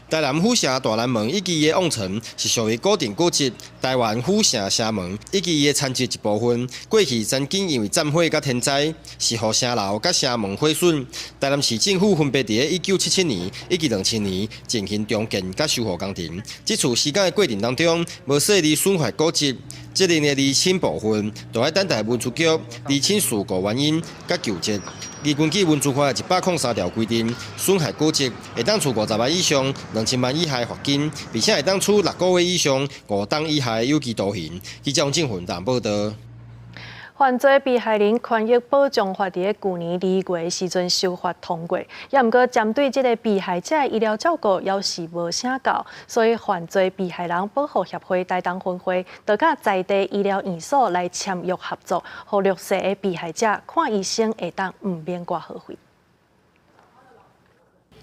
台南府城大南门以及伊的往城是属于固定古迹，台湾府城城门以及伊的残迹一部分，过去曾经因为战火甲天灾，是互城楼甲城门毁损。台南市政府分别伫1977年以及2000年进行重建甲修复工程。这次施工的过程当中，无细腻损坏古迹，责任的厘清部分，就要等待文书局厘清事故原因甲纠结。而根据文书法103条规定，损害古迹会当处50万以上2000万以下的罚金，并且会当处6个月以上5档以下的有期徒刑。记者王正云台报道。犯罪被害人权益保障法伫去年2月时阵修法通过，也毋过针对这个被害者的医疗照顾要是无啥够，所以犯罪被害人保护协会台东分会就甲在地医疗院所来签约合作，互弱势的被害者看医生会当毋免挂号费。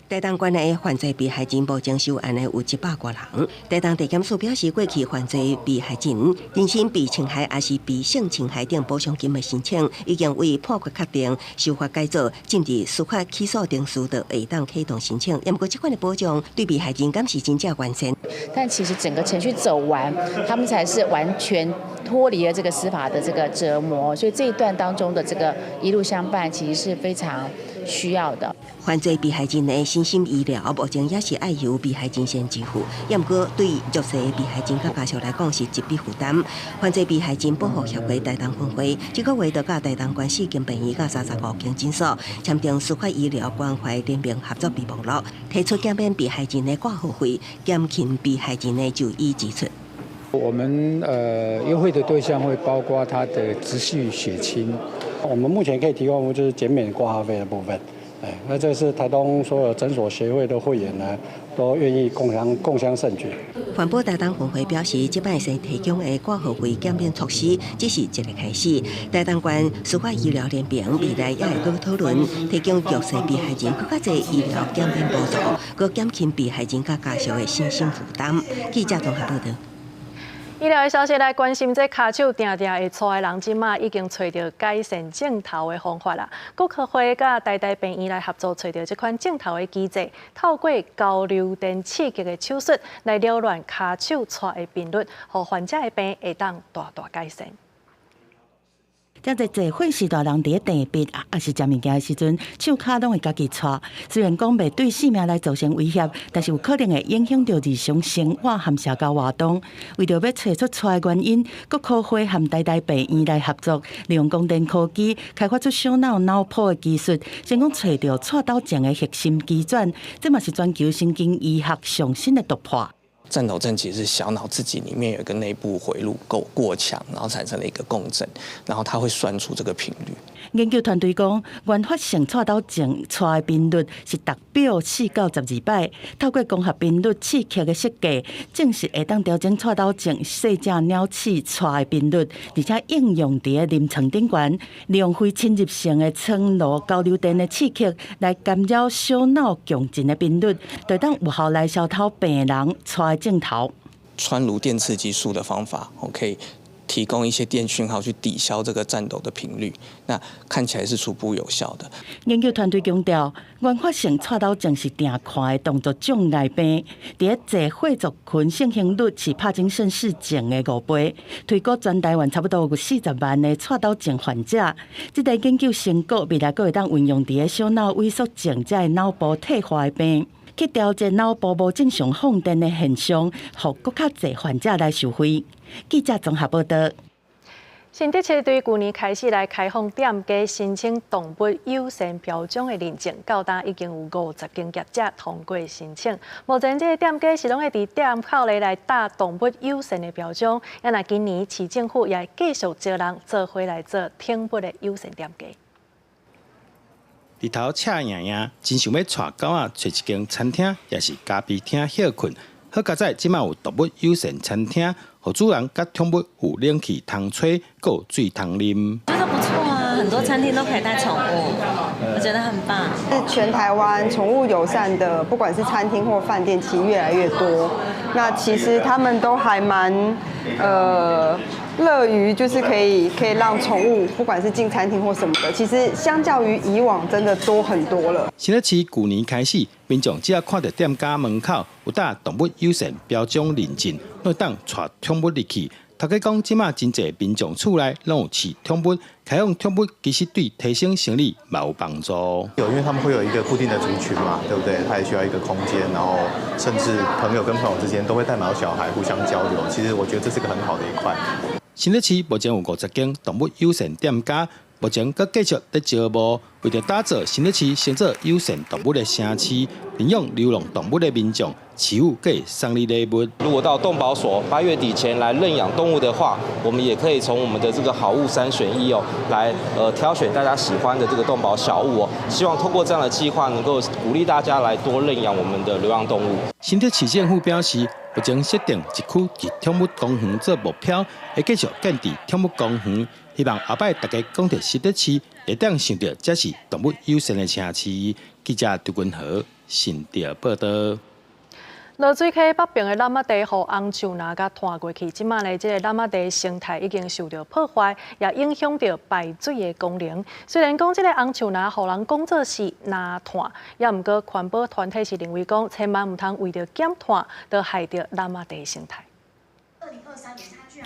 台东县内犯罪被害人保障受案的有100多人。台东地检署表示，过去犯罪被害人人身被侵害还是被性侵害等补偿金的申请，已经为判决确定，修法改造，进入司法起诉程序就会当启动申请。不过，这款的保障对被害人敢是真正完善？但其实整个程序走完，他们才是完全脱离了这个司法的这个折磨，所以这一段当中的这个一路相伴，其实是非常需要的。犯罪被害人的身心医疗目前也是要由被害人先支付，不过对弱势被害人甲家属来讲是一笔负担。犯罪被害人保护协会台东分会这个月就甲台东县4间病院甲35间诊所签订司法医疗关怀联名合作备忘录，提出减免被害人的挂号费，减轻被害人的就医支出。我们优惠的对象会包括他的直系血亲，我们目前可以提供就是减免挂号费的部分。那这是台东所有诊所协会的会员呢，都愿意共襄盛举。环保台东分会表示，这摆先提供的挂号费减免措施只是一个开始。台东县司法医疗联盟未来也会搁讨论提供弱势被害人更加侪医疗减免补助，搁减轻被害人甲家属的身心负担。记者综合报道。医疗的消息来关心，这骹手定定会错的人，即马已经找到改善镜头的方法啦。骨科会甲台大病院来合作，找到这款镜头的机制，透过高流电刺激的手术来扰乱骹手错的频率，互患者的病会当大大改善。正在聚会时代人伫地边也是食物件的时阵，手骹拢会家己搓。虽然讲袂对性命来造成威胁，但是有可能会影响到日常生活和社交活动。为着要找出错的原因，骨科会和台大病院来合作，利用光电科技开发出小脑脑波的技术，成功找到错斗症的核心机转，这嘛是全球神经医学上新的突破。正头症其实是小脑自己里面有一个内部回路过强，然后产生了一个共振，然后它会算出这个频率。研究团队讲，原发性错斗症错的频率是达标4到12摆，透过光学频率刺激的设计，证实会当调整错斗症细只鸟刺错的频率，而且应用伫临床顶端，利用非侵入性的穿颅高流电的刺激来干扰小脑共振的频率，就当有效来消透病人错的镜头。穿颅电刺激术的方法，可以提供一些电讯号去抵消这个战斗的频率。那看起来是初步有效的。研究团队强调，原发性蔡斗症是定看的动作障碍病，伫在血族群盛行率是帕金森氏症的5倍，推估全台湾差不多有40万的蔡斗症患者。这个研究成果未来还会当运用伫小脑萎缩症这个脑部退化的病。去调节脑部无正常放电的现象，让更较侪患者来受惠。记者综合报道。新竹市对去年开始来开放店家申请动物友善标章的认证，到今已经有50间业者通过申请。目前这个店家是拢会伫店口里来打动物友善的标章，也那今年市政府也继续招人做回来做宠物的友善店家。日头赤影影，真想要带狗仔找一间餐厅，也是咖啡厅歇困。好佳在即卖有动物友善餐厅，互主人甲宠物有冷气通吹，还有水通啉。觉得不错啊，很多餐厅都可以带宠物，我觉得很棒。是全台湾宠物友善的，不管是餐厅或饭店，其实越来越多。那其实他们都还蛮乐于就是可以让宠物，不管是进餐厅或什么的，其实相较于以往真的多很多了。新竹市去年开始，民众只要看到店家门口有打动物友善标章认证，就当带宠物入去。头家讲，即马真侪民众厝内拢有饲宠物，开放宠物其实对提升生理嘛有帮助。因为他们会有一个固定的族群嘛，对不对？他也需要一个空间，然后甚至朋友跟朋友之间都会带毛小孩互相交流。其实我觉得这是个很好的一块。新竹市目前有50间动物友善店家，目前阁继续在招募，为了打造新竹市成做友善动物的城市，领养流浪动物的民众，饲有可以送你礼物。如果到动保所8月底前来认养动物的话，我们也可以从我们的这个好物3选1哦，来挑选大家喜欢的这个动保小物哦。希望通过这样的计划，能够鼓励大家来多认养我们的流浪动物。新竹市政府表示，目前设定一区以宠物公园做目标，会继续建立宠物公园。希望后摆大家讲到新竹市，会当想到这是动物友善的城市。记者杜君和新竹报道。落水溪北边的蓝仔地，互红树林甲拖过去，即卖咧，这个蓝仔地生态已经受到破坏，也影响到排水的功能。虽然讲这个红树林互人讲做是拿拖，也毋过环保团体是认为讲，千万毋通为着减拖，就害着蓝仔地生态。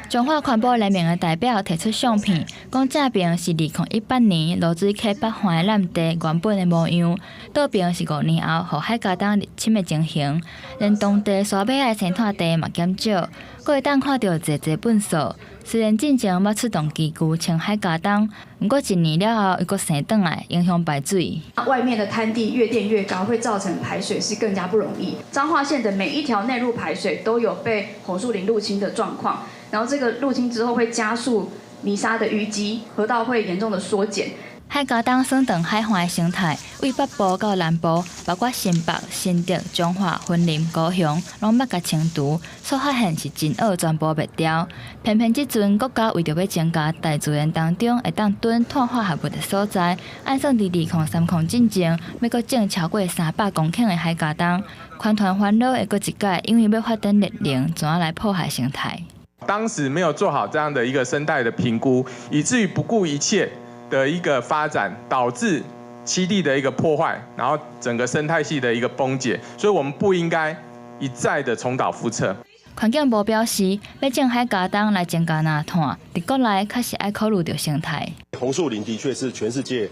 中华环保联盟的代表提出相片，讲这边是2018年落水溪北环的蓝地原本的模样，倒边是5年后互海家当入侵的情形，连当地沙尾仔生态地嘛减少，阁会当看到侪粪扫。虽然进前要出动机具清海家当，不过1年了后又阁生转来，影响排水。外面的滩地越垫越高，会造成排水是更加不容易。彰化县的每一条内陆排水都有被红树林入侵的状况，然后这个入侵之后会加速泥沙的淤积，河道会严重的缩减。海家当算长海环的生态，为北部到南部，包括新北、新竹、彰化、云林、高雄，拢捌甲清除，所发现是真恶全部灭掉。偏偏即阵国家为着要增加大自然当中会当囤碳化合物的所在，按算伫2030进前，要阁种超过300公顷的海家当，环团烦恼会阁一改，因为要发展热能，怎样来破坏生态？当时没有做好这样的一个生态的评估，以至于不顾一切的一个发展，导致栖地的一个破坏，然后整个生态系的一个崩解，所以我们不应该一再的重蹈覆辙。环境部表示，要种海家当来增加拿碳，伫国内确实爱考虑到生态。红树林的确是全世界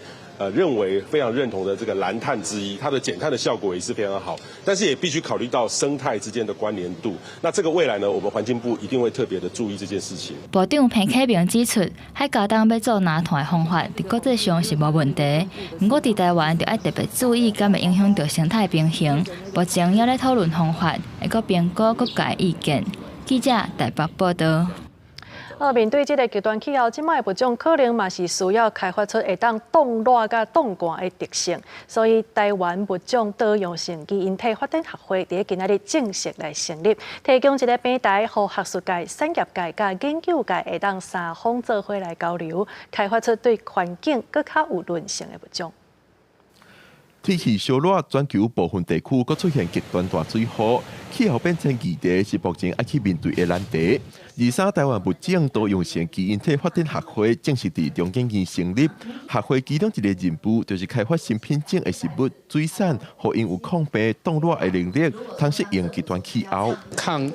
认为非常认同的这个蓝碳之一，它的减碳的效果也是非常好，但是也必须考虑到生态之间的关联度。那这个未来呢，我们环境部一定会特别的注意这件事情。部长彭启明指出，海家当要做拿碳的方法，伫国际上是无问题，不过伫台湾就要特别注意，敢会影响到生态平衡。目前也在讨论方法，会阁评估各界意见。记者台北报道。面对这个极端气候，即摆物种可能嘛是需要开发出会当冻热甲冻寒的特性，所以台湾物种多样性基因体发展学会伫今仔日正式来成立，提供一个平台，互学术界、产业界甲研究界会当三方做伙来交流，开发出对环境更较有韧性的物种。天气烧热，全球部分地区各出现极端大水雨，气候变迁议题是目前要去面对的难题。23台湾物种多样性基因体发展学会正式伫中建院成立，学会其中一个任务就是开发新品种的食物、水产，互因有抗病、冻热的能力，通适应极端气候。抗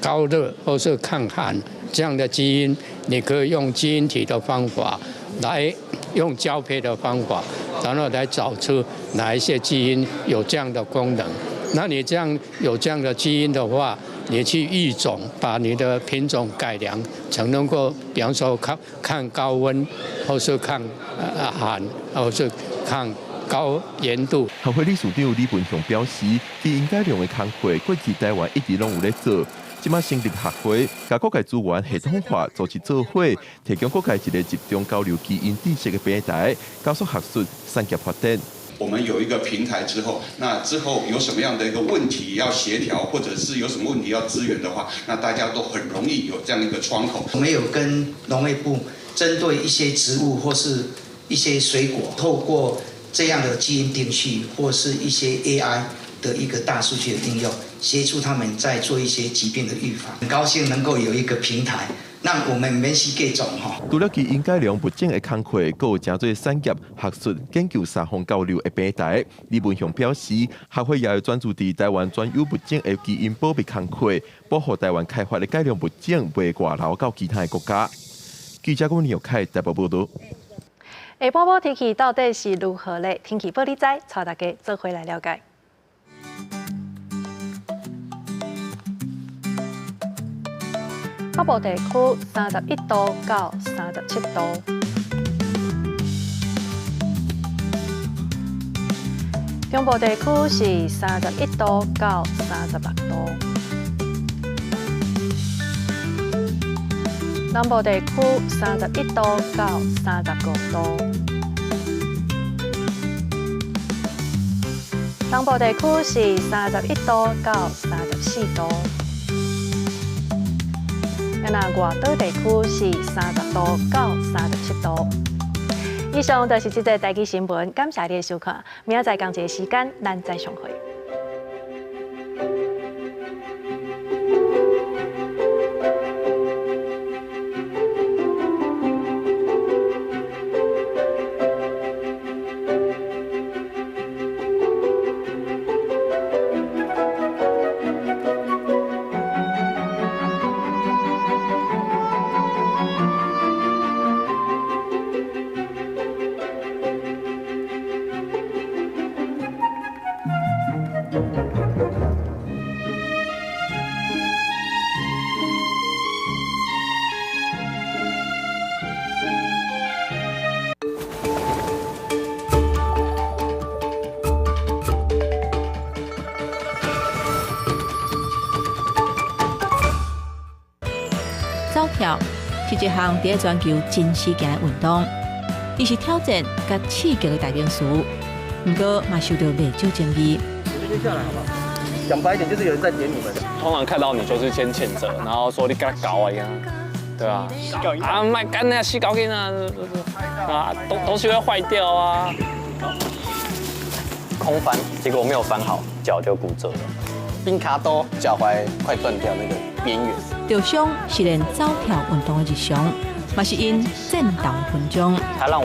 高热或是抗寒这样的基因，你可以用基因体的方法来用交配的方法，然后来找出哪一些基因有这样的功能。那你这样有这样的基因的话，你去育种，把你的品种改良成能够，比方说抗高温，或是抗寒，或是抗高盐度。学会理事长李文雄表示，其应该量的工作，过去台湾一直拢有咧做。即马成立学会，把各界资源系统化，组织做伙，提供各界一个集中交流基因知识的平台，加速学术产业发展。我们有一个平台之后，那之后有什么样的一个问题要协调，或者是有什么问题要支援的话，那大家都很容易有这样一个窗口。我们有跟农业部针对一些植物或是一些水果，透过这样的基因定序或是一些 AI 的一个大数据的应用，协助他们在做一些疾病的预防。很高兴能够有一个平台，让我们免死各种哈。除了基因改良物种的工作，还有真侪产业、学术、研究三方交流的平台。李文雄表示，学会也会专注伫台湾专有物种的基因保密工作，保护台湾开发的改良物种袂外流到其他的国家。记者郭纽凯台北报道。下晡天气到底是如何呢？天气报你知，带大家做回来了解。北部地区31度到37度，中部地区是31度到36度，南部地区31度到35度，东部地区是31度到34度。那外岛地区是30度到37度。以上就是这个台记新闻，感谢你的收看。明仔载同一个时间，咱再相会。走跳是一项在全球真实行的运动，伊是挑战甲刺激的代名词，不过嘛受到不少争议。接下来好不好？讲白一点，就是有人在点你们。通常看到你就是先谴责，然后说你给他搞啊一样，对啊，啊卖干那洗搞给啊，啊东西会坏掉啊。空翻，结果没有翻好，脚就骨折了。冰卡多，脚踝快断掉那个边缘。受伤是练走跳运动的日常，嘛是因战斗分钟。